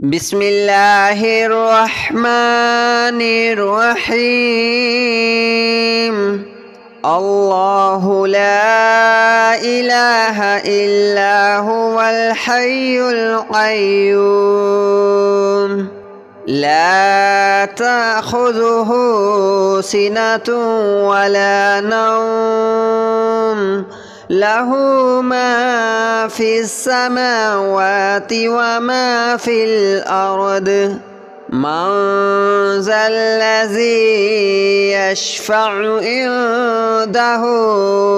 بسم الله الرحمن الرحيم. الله لا إله إلا هو الحي القيوم لا تأخذه سنة ولا نوم له ما في السماوات وما في الأرض من ذا الذي يشفع عنده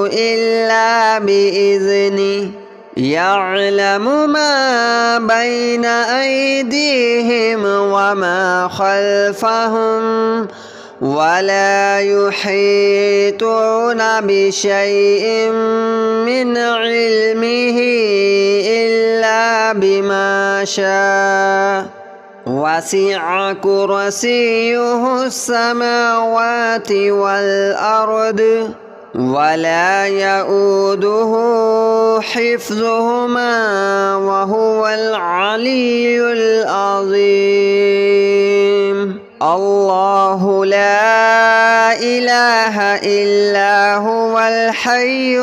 إلا بإذنه يعلم ما بين أيديهم وما خلفهم ولا يحيطون بشيء من علمه إلا بما شاء وسع كرسيه السماوات والأرض ولا يؤوده حفظهما وهو العلي العظيم. الله لا إله إلا هو الحي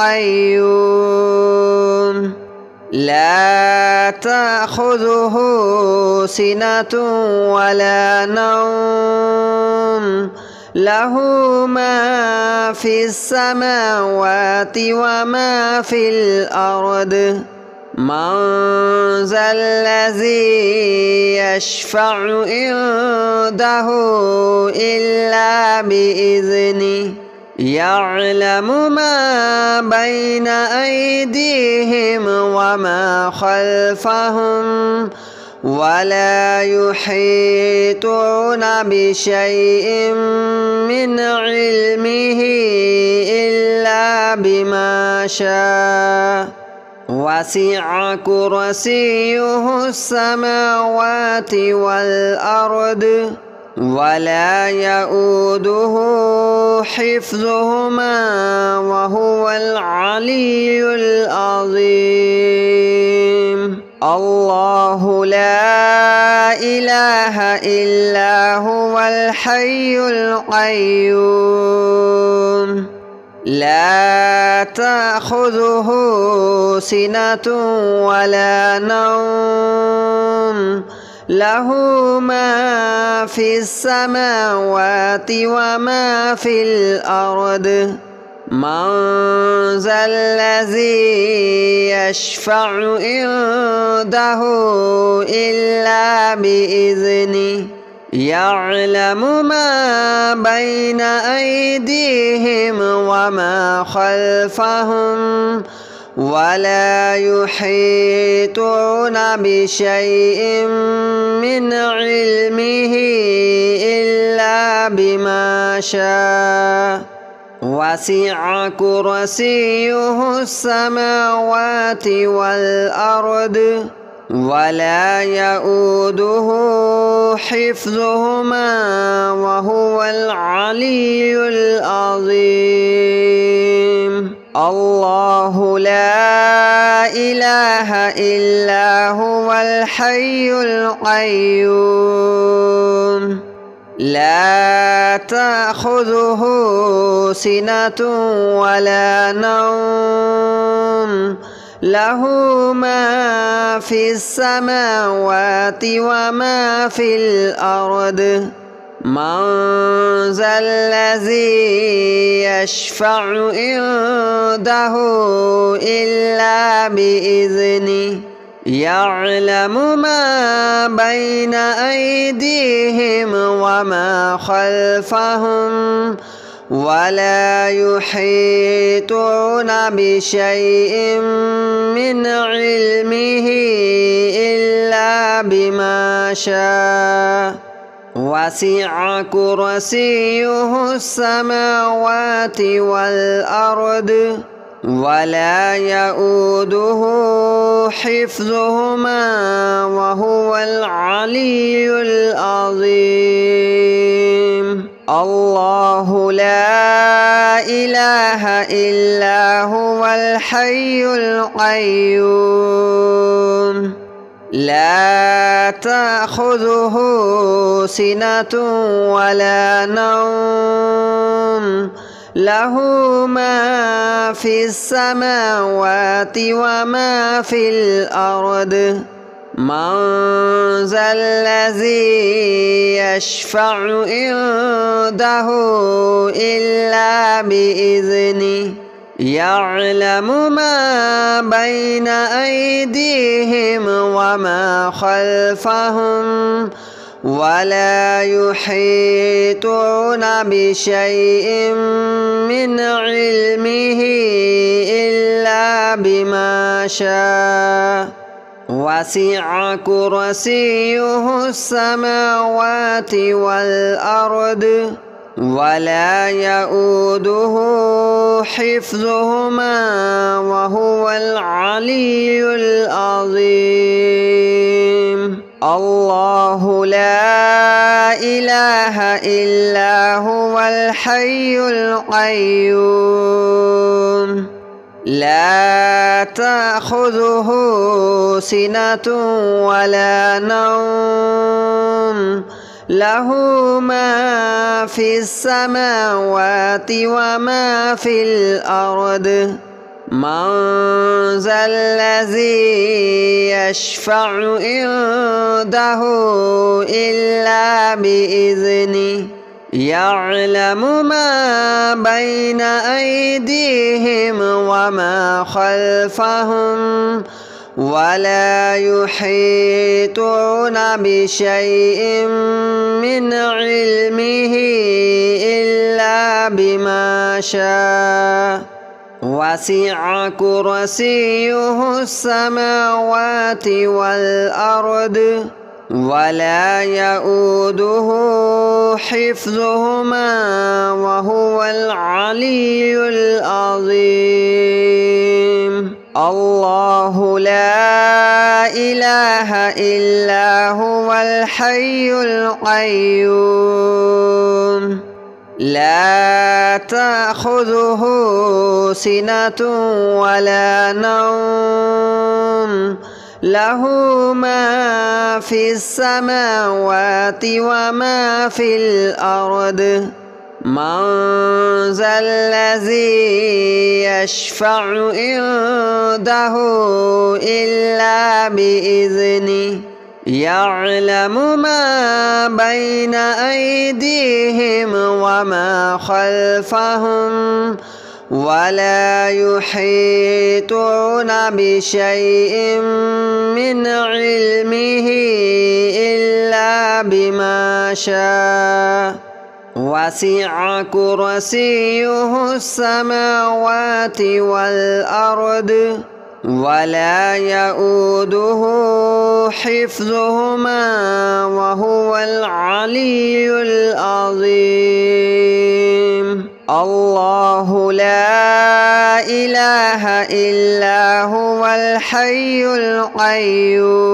القيوم لا تأخذه سنة ولا نوم له ما في السماوات وما في الأرض من ذا الذي يشفع عنده إلا بإذنه يعلم ما بين أيديهم وما خلفهم ولا يحيطون بشيء من علمه إلا بما شاء وسع كرسيه السماوات والأرض ولا يؤوده حفظهما وهو العلي العظيم. الله لا إله إلا هو الحي القيوم لا تأخذه سنة ولا نوم له ما في السماوات وما في الأرض من ذا الذي يشفع عنده إلا بإذنه يعلم ما بين أيديهم وما خلفهم ولا يحيطون بشيء من علمه إلا بما شاء وسع كرسيه السماوات والأرض ولا يؤوده حفظهما وهو العلي العظيم. الله لا إله إلا هو الحي القيوم لا تأخذه سنة ولا نوم له ما في السماوات وما في الأرض من ذا الذي يشفع عنده إلا بإذنه يعلم ما بين أيديهم وما خلفهم ولا يحيطون بشيء من علمه إلا بما شاء وسع كرسيه السماوات والأرض ولا يؤوده حفظهما وهو العلي العظيم. الله لا إله إلا هو الحي القيوم لا تأخذه سنة ولا نوم له ما في السماوات وما في الأرض من ذا الذي يشفع عنده إلا بإذنه يعلم ما بين أيديهم وما خلفهم ولا يحيطون بشيء من علمه إلا بما شاء وسع كرسيه السماوات والأرض ولا يؤوده حفظهما وهو العلي العظيم الله لا إله إلا هو الحي القيوم لا تأخذه سنة ولا نوم له ما في السماوات وما في الأرض من ذا الذي يشفع عنده إلا بإذنه يعلم ما بين أيديهم وما خلفهم ولا يحيطون بشيء من علمه إلا بما شاء وسع كرسيه السماوات والأرض ولا يؤوده حفظهما وهو العلي العظيم الله لا إله إلا هو الحي القيوم لا تأخذه سنة ولا نوم له ما في السماوات وما في الأرض من ذا الذي يشفع عنده إلا بإذنه يعلم ما بين أيديهم وما خلفهم ولا يحيطون بشيء من علمه إلا بما شاء وسع كرسيه السماوات والأرض ولا يؤوده حفظهما وهو العلي العظيم الله لا إله إلا هو الحي القيوم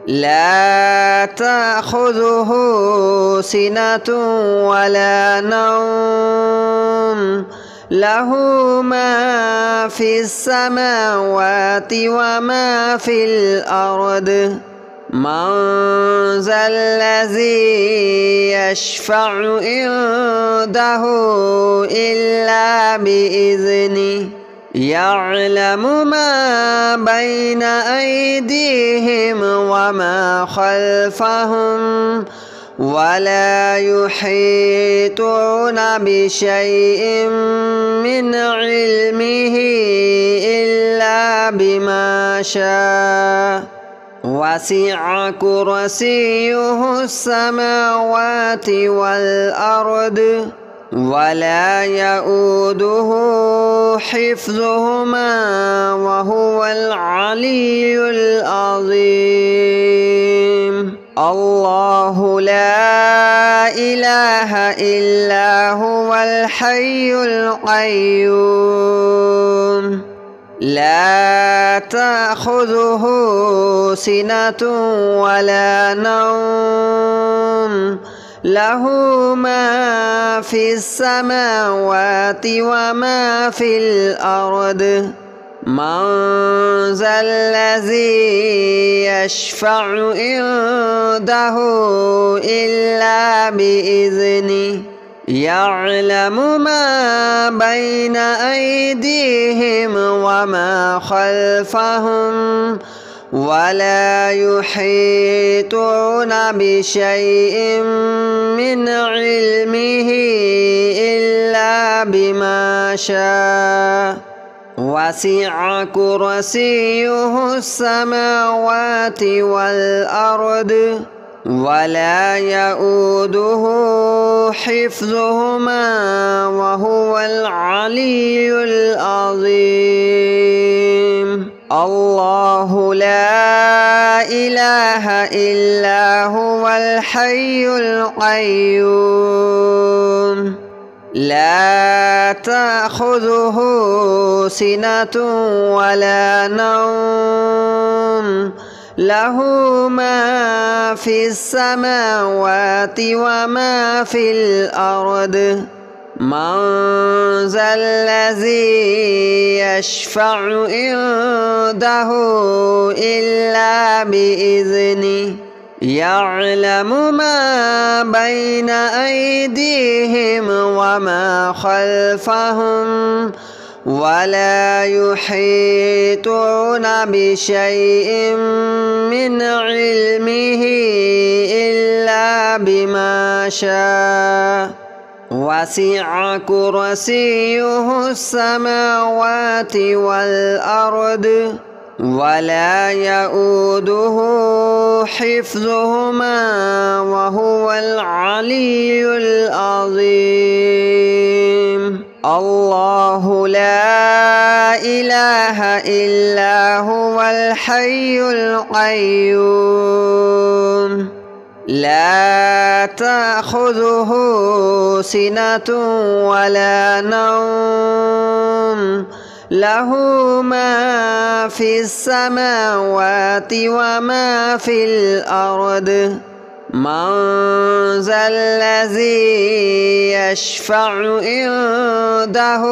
لا تأخذه سنة ولا نوم له ما في السماوات وما في الأرض من ذا الذي يشفع عنده إلا بإذنه يعلم ما بين أيديهم وما خلفهم ولا يحيطون بشيء من علمه إلا بما شاء وسع كرسيه السماوات والأرض ولا يؤوده حفظهما وهو العلي العظيم الله لا إله إلا هو الحي القيوم لا تأخذه سنة ولا نوم له ما في السماوات وما في الأرض من ذا الذي يشفع عنده إلا بإذنه يعلم ما بين أيديهم وما خلفهم ولا يحيطون بشيء من علمه إلا بما شاء وسع كرسيه السماوات والأرض ولا يؤوده حفظهما وهو العلي العظيم الله لا إله إلا هو الحي القيوم لا تأخذه سنة ولا نوم له ما في السماوات وما في الأرض من ذا الذي يشفع عنده إلا بإذنه يعلم ما بين أيديهم وما خلفهم ولا يحيطون بشيء من علمه إلا بما شاء وسع كرسيه السماوات والأرض ولا يؤوده حفظهما وهو العلي العظيم الله لا إله إلا هو الحي القيوم لا تأخذه سنة ولا نوم له ما في السماوات وما في الأرض من ذا الذي يشفع عنده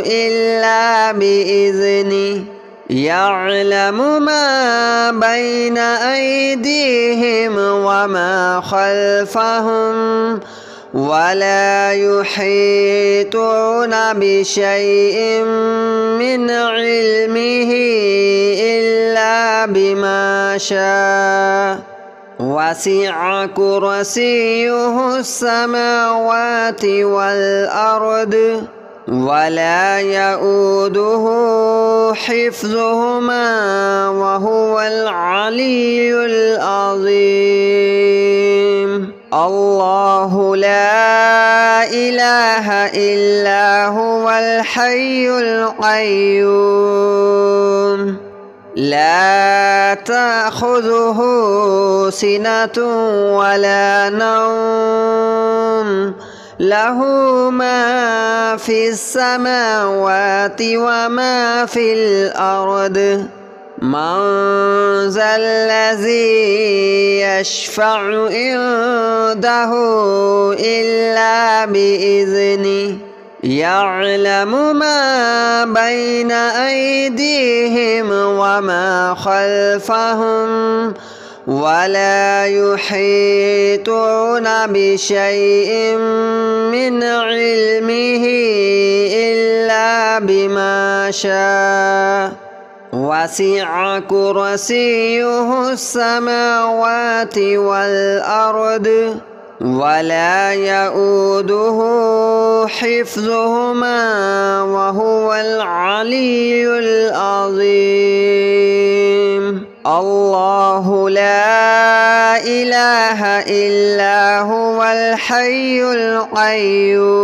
إلا بإذنه يعلم ما بين أيديهم وما خلفهم ولا يحيطون بشيء من علمه إلا بما شاء وسع كرسيه السماوات والأرض ولا يؤوده حفظهما وهو العلي العظيم الله لا إله إلا هو الحي القيوم لا تأخذه سنة ولا نوم له ما في السماوات وما في الأرض من ذا الذي يشفع عنده إلا بإذنه يعلم ما بين أيديهم وما خلفهم ولا يحيطون بشيء من علمه إلا بما شاء وسع كرسيه السماوات والأرض ولا يؤوده حفظهما وهو العلي العظيم الله لا إله إلا هو الحي القيوم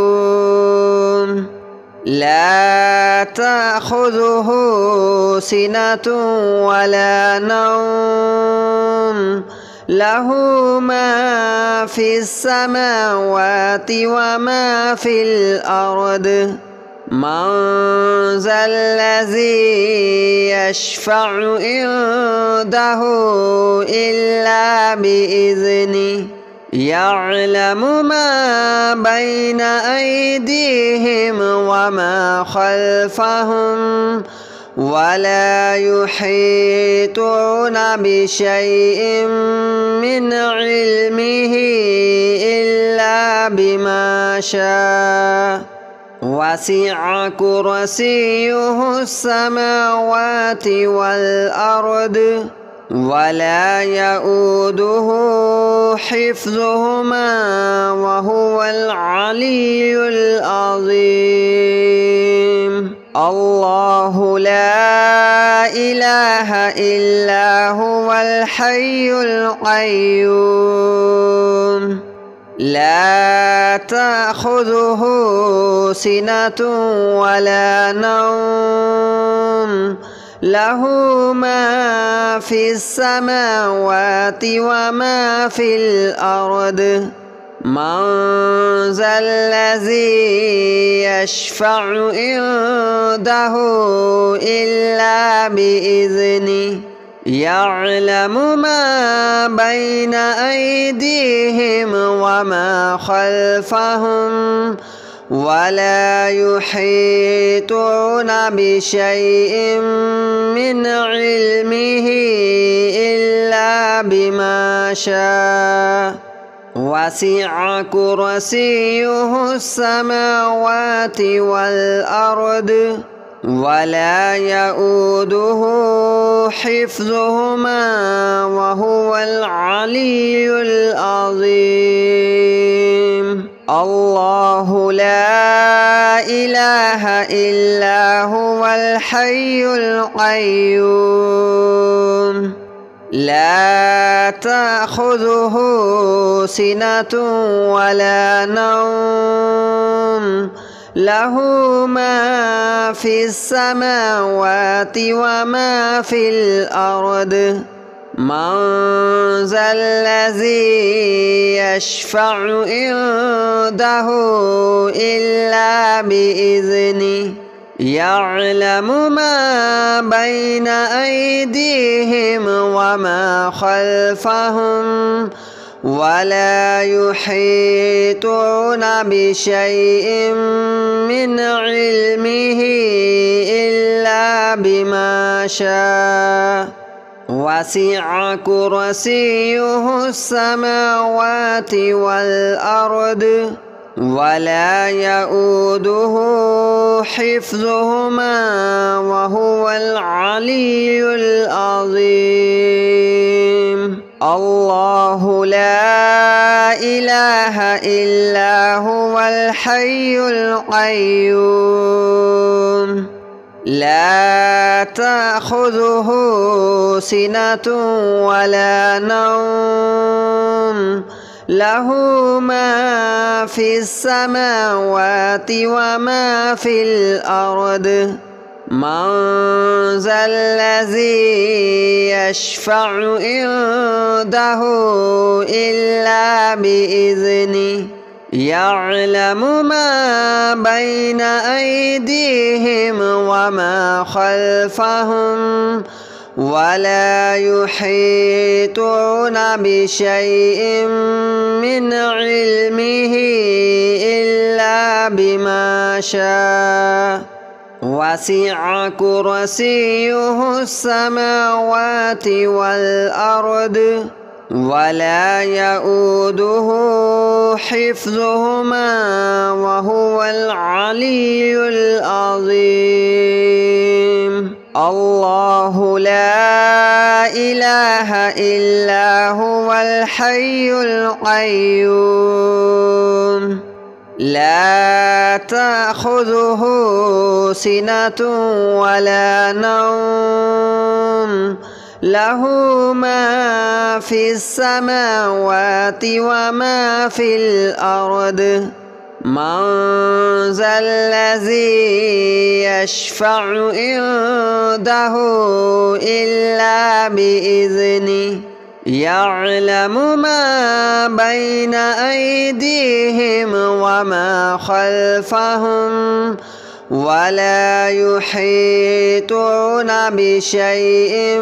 لا تأخذه سنة ولا نوم له ما في السماوات وما في الأرض من ذا الذي يشفع عنده إلا بإذنه يعلم ما بين أيديهم وما خلفهم ولا يحيطون بشيء من علمه إلا بما شاء وسع كرسيه السماوات والأرض ولا يؤوده حفظهما وهو العلي العظيم الله لا إله إلا هو الحي القيوم لا تأخذه سنة ولا نوم له ما في السماوات وما في الأرض من ذا الذي يشفع عنده إلا بإذنه يعلم ما بين أيديهم وما خلفهم ولا يحيطون بشيء من علمه إلا بما شاء وسع كرسيه السماوات والأرض ولا يؤوده حفظهما وهو العلي العظيم الله لا إله إلا هو الحي القيوم لا تأخذه سنة ولا نوم له ما في السماوات وما في الأرض من ذا الذي يشفع عنده إلا بإذنه يعلم ما بين أيديهم وما خلفهم ولا يحيطون بشيء من علمه إلا بما شاء وسع كرسيه السماوات والأرض ولا يؤوده حفظهما وهو العلي العظيم الله لا إله إلا هو الحي القيوم لا تأخذه سنة ولا نوم له ما في السماوات وما في الأرض من ذا الذي يشفع عنده إلا بإذنه يعلم ما بين أيديهم وما خلفهم ولا يحيطون بشيء من علمه إلا بما شاء وسع كرسيه السماوات والأرض ولا يؤوده حفظهما وهو العلي العظيم الله لا إله إلا هو الحي القيوم لا تأخذه سنة ولا نوم له ما في السماوات وما في الأرض من ذا الذي يشفع عنده إلا بإذنه يعلم ما بين أيديهم وما خلفهم ولا يحيطون بشيء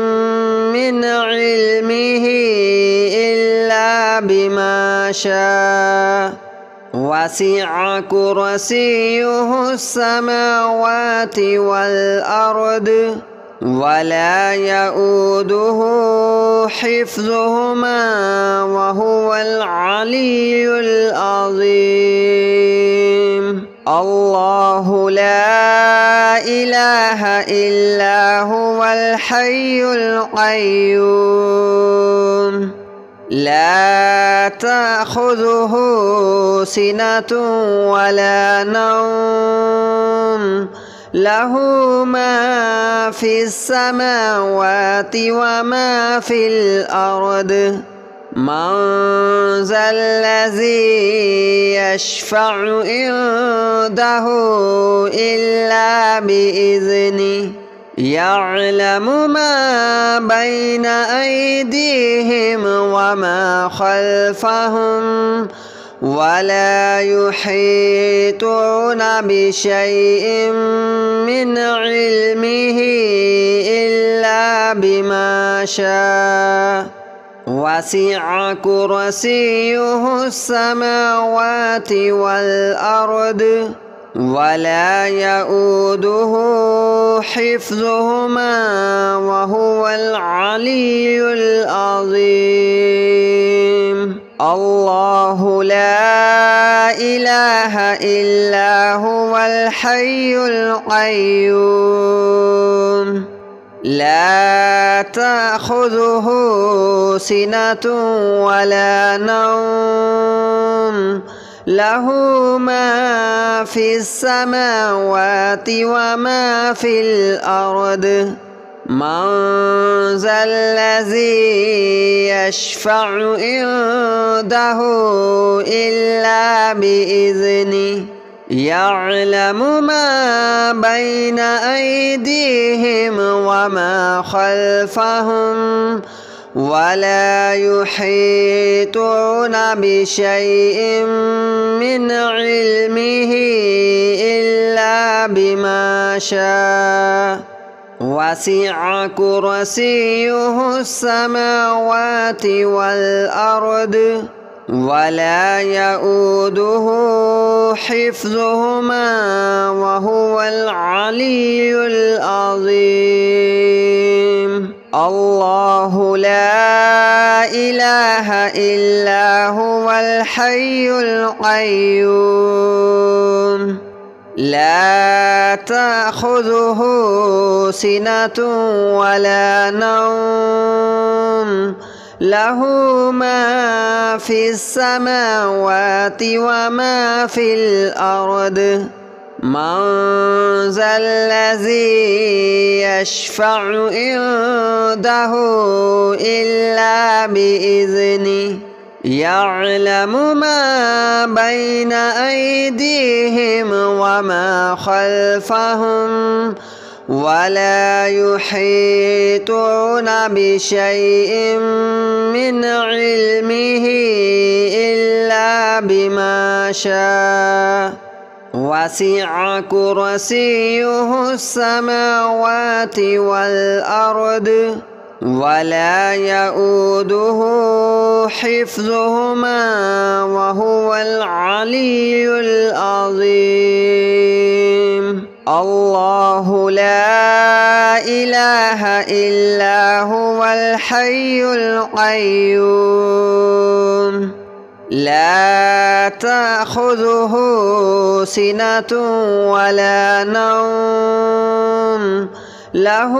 من علمه إلا بما شاء وسع كرسيه السماوات والأرض ولا يؤوده حفظهما وهو العلي العظيم. الله لا إله إلا هو الحي القيوم لا تأخذه سنة ولا نوم له ما في السماوات وما في الأرض من ذا الذي يشفع عنده إلا بإذنه يعلم ما بين أيديهم وما خلفهم ولا يحيطون بشيء من علمه إلا بما شاء وسع كرسيه السماوات والأرض ولا يؤوده حفظهما وهو العلي العظيم. الله لا إله إلا هو الحي القيوم لا تأخذه سنة ولا نوم له ما في السماوات وما في الأرض من ذا الذي يشفع عنده إلا بإذنه يعلم ما بين أيديهم وما خلفهم ولا يحيطون بشيء من علمه إلا بما شاء وسع كرسيه السماوات والأرض ولا يؤوده حفظهما وهو العلي العظيم. الله لا إله إلا هو الحي القيوم لا تأخذه سنة ولا نوم له ما في السماوات وما في الأرض من ذا الذي يشفع عنده إلا بإذنه يعلم ما بين أيديهم وما خلفهم ولا يحيطون بشيء من علمه إلا بما شاء وسع كرسيه السماوات والأرض ولا يؤوده حفظهما وهو العلي العظيم. الله لا إله إلا هو الحي القيوم لا تأخذه سنة ولا نوم له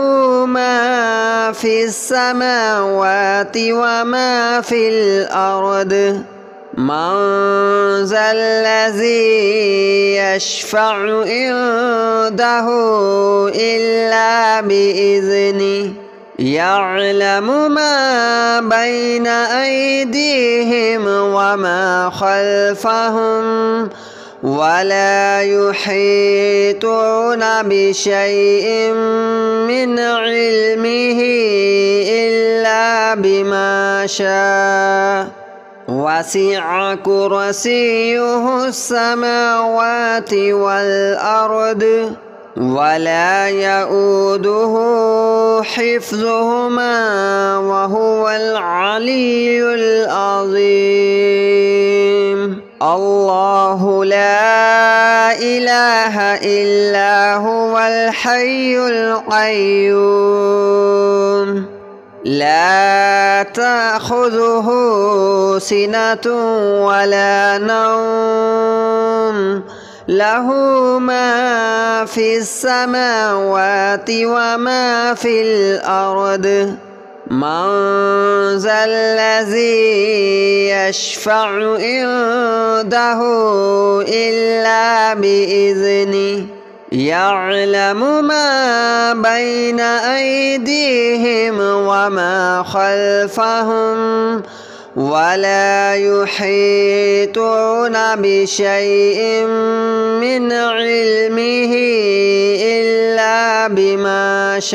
ما في السماوات وما في الأرض من ذا الذي يشفع عنده إلا بإذنه يعلم ما بين أيديهم وما خلفهم ولا يحيطون بشيء من علمه إلا بما شاء وسع كرسيه السماوات والأرض ولا يؤوده حفظهما وهو العلي العظيم. الله لا إله إلا هو الحي القيوم لا تأخذه سنة ولا نوم له ما في السماوات وما في الأرض من ذا الذي يشفع عنده إلا بإذنه يعلم ما بين أيديهم وما خلفهم ولا يحيطون بشيء من علمه إلا بما شاء